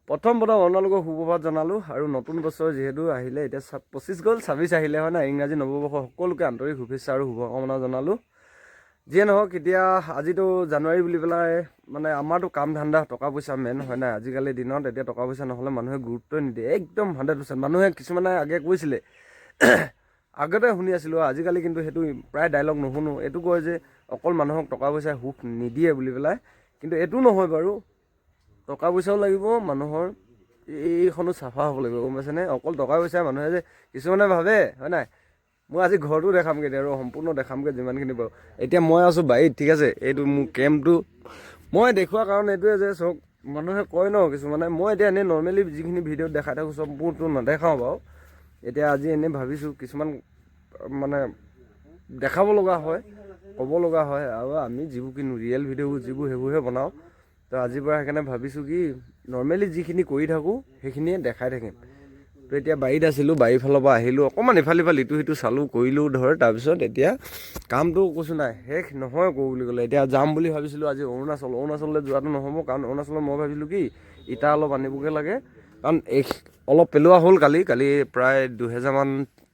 প্ৰথম আপোনালোকক সুপ্ৰভাত জনালোঁ আৰু নতুন বছৰ যিহেতু আহিলে এতিয়া 25 গ'ল 26 আহিলে হয় না ইংৰাজী নৱবৰ্ষ সকলোকে আন্তৰিক শুভেচ্ছা আৰু শুভকামনা জনালোঁ যিয়ে নহওক এতিয়া আজিতো জানুৱাৰী বুলি পেলাই মানে আমাৰতো কাম ধান্দা টকা পইচা মেইন হয় না আজিকালি দিনত এতিয়া টকা পইচা নহ'লে মানুহে গুৰুত্ব নিদিয়ে একদম 100% মানুহে কিছুমানে আগে কৈছিলে আগতে শুনি আছিলোঁ আজিকালি কিন্তু সেইটো প্ৰায় ডাইলগ নুশুনো এইটো কয় যে অকল মানুহক টকা পইচাই সুখ নিদিয়ে বুলি পেলাই কিন্তু এইটো নহয় বাৰু টকা পইচাও লাগিব মানুহৰ এইখনো চাফা হ'ব লাগিব গম পাইছেনে অকল টকা পইচা মানুহে যে কিছুমানে ভাবে হয় নাই মই আজি ঘৰটো দেখামগৈ আৰু সম্পূৰ্ণ দেখামগৈ যিমানখিনি পাৰোঁ এতিয়া মই আছোঁ বাৰীত ঠিক আছে এইটো মোৰ কেম্পটো মই দেখুওৱাৰ কাৰণ এইটোৱে যে চব মানুহে কয় ন কিছুমানে মই এতিয়া এনেই নৰ্মেলি যিখিনি ভিডিঅ'ত দেখাই থাকোঁ চব মোৰতো নেদেখাওঁ বাৰু এতিয়া আজি এনেই ভাবিছোঁ কিছুমান মানে দেখাব লগা হয় ক'ব লগা হয় আৰু আমি যিবোৰ কিনো ৰিয়েল ভিডিঅ'বোৰ যিবোৰ সেইবোৰহে বনাওঁ তো আজিৰ পৰা সেইকাৰণে ভাবিছোঁ কি নৰ্মেলি যিখিনি কৰি থাকোঁ সেইখিনিয়ে দেখাই থাকিম তো এতিয়া বাৰীত আছিলোঁ বাৰীৰ ফালৰ পৰা আহিলোঁ অকণমান ইফাল ইটো সিটো চালোঁ কৰিলোঁ ধৰ তাৰপিছত এতিয়া কামটো কৈছোঁ নাই শেষ নহয় কৰোঁ বুলি ক'লে এতিয়া যাম বুলি ভাবিছিলোঁ আজি অৰুণাচললৈ যোৱাটো নহ'ব কাৰণ অৰুণাচলত মই ভাবিছিলোঁ কি ইটা অলপ আনিবগৈ লাগে কাৰণ অলপ পেলোৱা হ'ল কালি প্ৰায়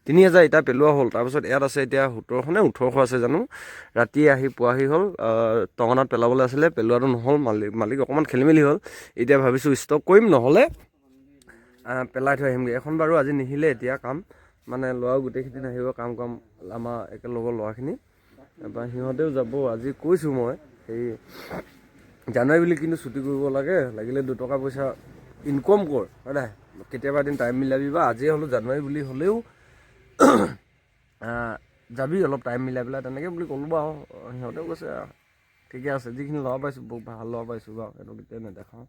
3000 ইটা পেলোৱা হ'ল তাৰপিছত ইয়াত আছে এতিয়া 1700 নে 1800 আছে জানো ৰাতি আহি পোৱাহি হ'ল টঙনাত পেলাবলৈ আছিলে পেলোৱাটো নহ'ল মালিক অকণমান খেলি মেলি হ'ল এতিয়া ভাবিছোঁ ষ্টক কৰিম নহ'লে পেলাই থৈ আহিমগৈ এখন বাৰু আজি নিহিলে এতিয়া কাম মানে ল'ৰাও গোটেইখিনি নাহিব কাম আমাৰ একেলগৰ ল'ৰাখিনি তাৰপৰা সিহঁতেও যাব আজি কৈছোঁ মই সেই জানুৱাৰী বুলি কিন্তু ছুটি কৰিব লাগিলে 2 টকা পইচা ইনকম কৰ হয় নাই কেতিয়াবা এদিন টাইম মিলাবি বা আজিয়ে হ'লেও জানুৱাৰী বুলি হ'লেও যাবি অলপ টাইম মিলাই পেলাই তেনেকৈ বুলি ক'লোঁ বাৰু সিহঁতেও কৈছে ঠিকে আছে যিখিনি ল'ব পাইছোঁ বহুত ভাল ল'ব পাইছোঁ বাৰু সেইটো কেতিয়া নেদেখাওঁ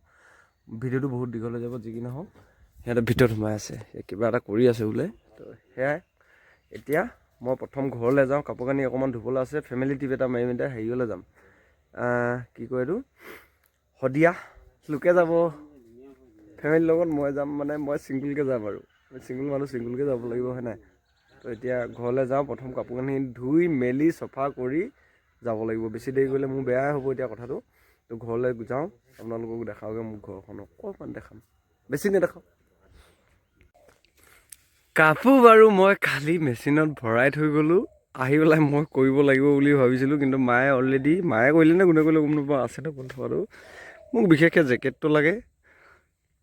ভিডিঅ'টো বহুত দীঘল হৈ যাব যিকি নহওক সিহঁতে ভিতৰত সোমাই আছে কিবা এটা কৰি আছে বোলে তো সেয়াই এতিয়া মই প্ৰথম ঘৰলৈ যাওঁ কাপোৰ কানি অকণমান ধুবলৈ আছে ফেমিলি ট্ৰিপ এটা মাৰিম এতিয়া হেৰিলৈ যাম কি কয় এইটো শদিয়া লোকে যাব ফেমিলিৰ লগত মই যাম মানে মই ছিংগুলকৈ যাম আৰু ছিংগুল মানুহ ছিংগুলকৈ যাব লাগিব হয় নাই তো এতিয়া ঘৰলৈ যাওঁ প্ৰথম কাপোৰ কানি ধুই মেলি চফা কৰি যাব লাগিব বেছি দেৰি কৰিলে মোৰ বেয়াই হ'ব এতিয়া কথাটো তো ঘৰলৈ যাওঁ আপোনালোকক দেখাওঁগৈ মোৰ ঘৰখন অকণমান দেখাম বেছি নেদেখাওঁ কাপোৰ বাৰু মই খালি মেচিনত ভৰাই থৈ গ'লোঁ আহি পেলাই মই কৰিব লাগিব বুলি ভাবিছিলোঁ কিন্তু মায়ে অলৰেডি মায়ে কৰিলে নে কোনে কৰিলে গম নাপাওঁ আছে ন কোন থকাটো মোক বিশেষকৈ জেকেটটো লাগে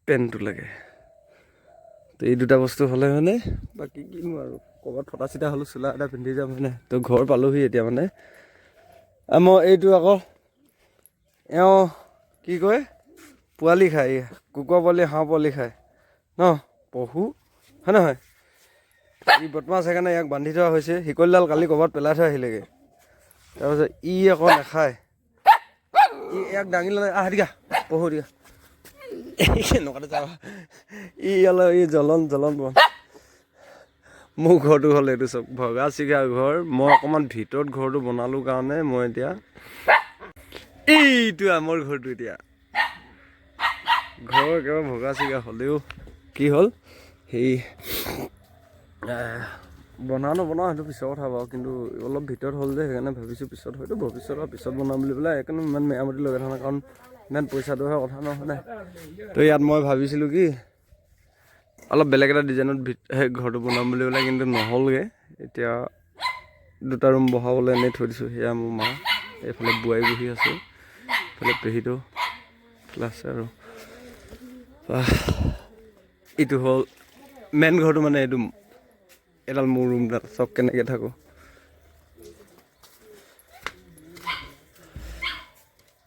পেণ্টটো লাগে তো এই দুটা বস্তু হ'লে মানে বাকী কিনো আৰু ক'ৰবাত ফটা চিটা হ'লেও চোলা এটা পিন্ধি যাম মানে তো ঘৰ পালোহি এতিয়া মানে মই এইটো আকৌ এওঁ কি কয় পোৱালি খায় কুকুৰা পোৱালি হাঁহ পোৱালি খায় ন পহু হয় নহয় ই বদমাছ সেইকাৰণে ইয়াক বান্ধি থোৱা হৈছে শিকলিডাল কালি ক'ৰবাত পেলাই থৈ আহিলেগৈ তাৰপিছত ই আকৌ নাখায় ই ইয়াক দাঙি ল'লে দিগা পহু দিগা এনেকুৱাতে যাবা ই জ্বলন মোৰ ঘৰটো হ'ল এইটো চব ভগা চিগা ঘৰ মই অকণমান ভিতৰত ঘৰটো বনালোঁ কাৰণে মই এতিয়া এইটো আমাৰ ঘৰটো এতিয়া ঘৰ একেবাৰে ভগা চিগা হ'লেও কি হ'ল সেই বনাওঁ সেইটো পিছৰ কথা বাৰু কিন্তু অলপ ভিতৰত হ'ল যে সেইকাৰণে ভাবিছোঁ পিছত হয়তো পিছত বনাম বুলি পেলাই সেইকাৰণে ইমান মেৰামতি লগাই থকা নাই কাৰণ ইমান পইচাটোহে কথা নহয় নাই তো ইয়াত মই ভাবিছিলোঁ কি অলপ বেলেগ এটা ডিজাইনত ঘৰটো বনাম বুলি পেলাই কিন্তু নহ'লগৈ এতিয়া 2টা ৰুম বহাবলৈ এনেই থৈ দিছোঁ সেয়া মোৰ মা এইফালে বোৱাৰী বহি আছে এইফালে পেহীটো আছে আৰু এইটো হ'ল মেইন ঘৰটো মানে এইটো এডাল মোৰ ৰুমডাল চব কেনেকৈ থাকোঁ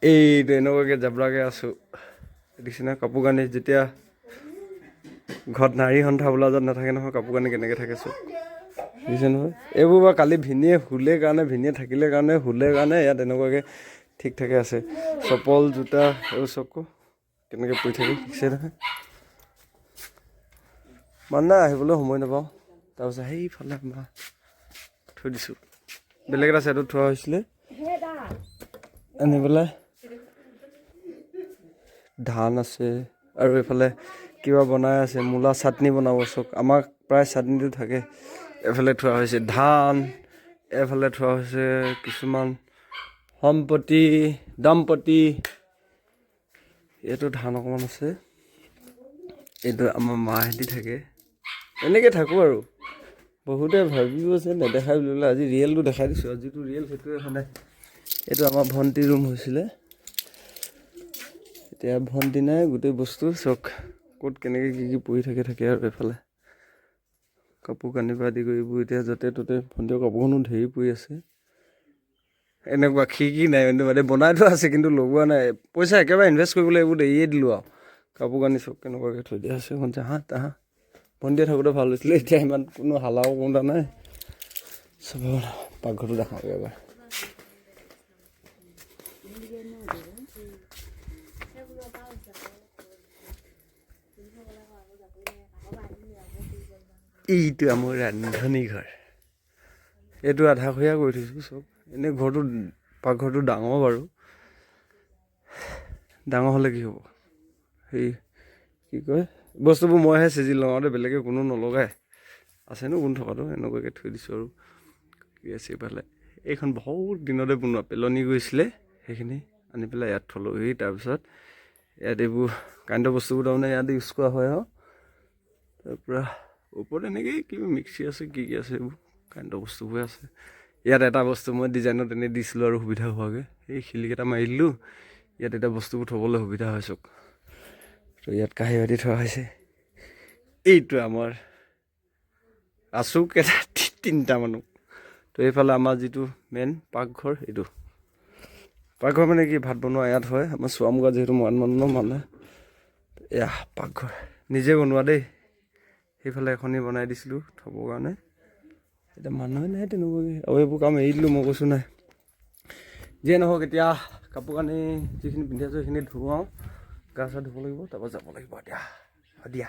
এইটো এনেকুৱাকৈ জাবৰাকৈ আছোঁ দেখিছেনে কাপোৰ কানি যেতিয়া ঘৰত নাৰী সন্থা বোলা য'ত নাথাকে নহয় কাপোৰ কানি কেনেকৈ থাকে চব দেখিছে নহয় এইবোৰ বাৰু কালি ভিনীয়ে থাকিলে কাৰণে ইয়াত এনেকুৱাকৈ ঠিক ঠাকে আছে চপল জোতা এইবোৰ চব কেনেকৈ পৰি থাকে দেখিছে নহয় মানে আহিবলৈ সময় নাপাওঁ তাৰপিছত সেইফালে মা থৈ দিছোঁ বেলেগ এটা ছাইডত থোৱা হৈছিলে আনি পেলাই ধান আছে আৰু এইফালে কিবা বনাই আছে মূলা চাটনি বনাব চব আমাক প্ৰায় চাটনিটো থাকে এফালে থোৱা হৈছে ধান এফালে থোৱা হৈছে কিছুমান দম্পতি এইটো ধান অকণমান আছে এইটো আমাৰ মাহেঁতি থাকে এনেকৈ থাকোঁ আৰু বহুতে ভাবিব আছে নেদেখাই বুলি আজি ৰিয়েলটো দেখাই দিছোঁ আৰু যিটো ৰিয়েল সেইটোৱে মানে এইটো আমাৰ ভণ্টি ৰুম হৈছিলে এতিয়া ভণ্টি নাই গোটেই বস্তু চক ক'ত কেনেকৈ কি পৰি থাকে আৰু এইফালে কাপোৰ কানিৰ পৰা আদি কৰি এইবোৰ এতিয়া য'তে ত'তে ভণ্টিৰ কাপোৰখনো ধেৰি পৰি আছে এনেকুৱা খিৰিকী নাই মানে বনাই থোৱা আছে কিন্তু লগোৱা নাই পইচা একেবাৰে ইনভেষ্ট কৰিবলৈ এইবোৰ এৰিয়ে দিলোঁ আৰু কাপোৰ কানি চব কেনেকুৱাকৈ থৈ দিয়া আছে এখন জাহা তাহা ভণ্টিয়ে থাকোঁতে ভাল হৈছিলে এতিয়া ইমান কোনো হালাও কোনটা নাই চব পাকঘৰটো দেখাওঁ এবাৰ এইটো আমাৰ ৰান্ধনী ঘৰ এইটো আধাখৰীয়া কৰি থৈছোঁ চব এনেই ঘৰটো পাকঘৰটো ডাঙৰ বাৰু ডাঙৰ হ'লে কি হ'ব সেই কি কয় বস্তুবোৰ মইহে চিজি লগাওঁতে বেলেগে কোনো নলগাই আছেনো কোন থকাটো এনেকুৱাকৈ থৈ দিছোঁ আৰু কি আছে এইফালে এইখন বহুত দিনতে বনোৱা পেলনি গৈছিলে সেইখিনি আনি পেলাই ইয়াত থ'লোহি তাৰপিছত ইয়াত এইবোৰ কাৰেণ্টৰ বস্তুবোৰ তাৰমানে ইয়াত ইউজ কৰা হয় আৰু তাৰপৰা ওপৰত এনেকৈ কিবা মিক্সি আছে কি আছে এইবোৰ কাৰেণ্টৰ বস্তুবোৰে আছে ইয়াত এটা বস্তু মই ডিজাইনত এনেই দিছিলোঁ আৰু সুবিধা হোৱাকৈ এই শিলিকেইটা মাৰি দিলোঁ ইয়াত এতিয়া বস্তুবোৰ থ'বলৈ সুবিধা হয় চক তো ইয়াত কাঁহী বাতি থোৱা হৈছে এইটো আমাৰ আছোঁ কেইটা 3টা মানুহ তো এইফালে আমাৰ যিটো মেইন পাকঘৰ এইটো পাকঘৰ মানে কি ভাত বনোৱা ইয়াত হয় আমাৰ চোৱামুগা যিহেতু মানুহ মানে এয়া পাকঘৰ নিজে বনোৱা দেই সেইফালে এখনি বনাই দিছিলোঁ থ'বৰ কাৰণে এতিয়া মানুহে নাই তেনেকুৱাকৈ আৰু এইবোৰ কাম এৰি দিলোঁ মই কৈছোঁ নাই যিয়ে নহওক এতিয়া কাপোৰ কানি যিখিনি পিন্ধি আছোঁ সেইখিনি ধুৱাওঁ গা চা ধুব লাগিব তাৰপৰা যাব লাগিব এতিয়া দিয়া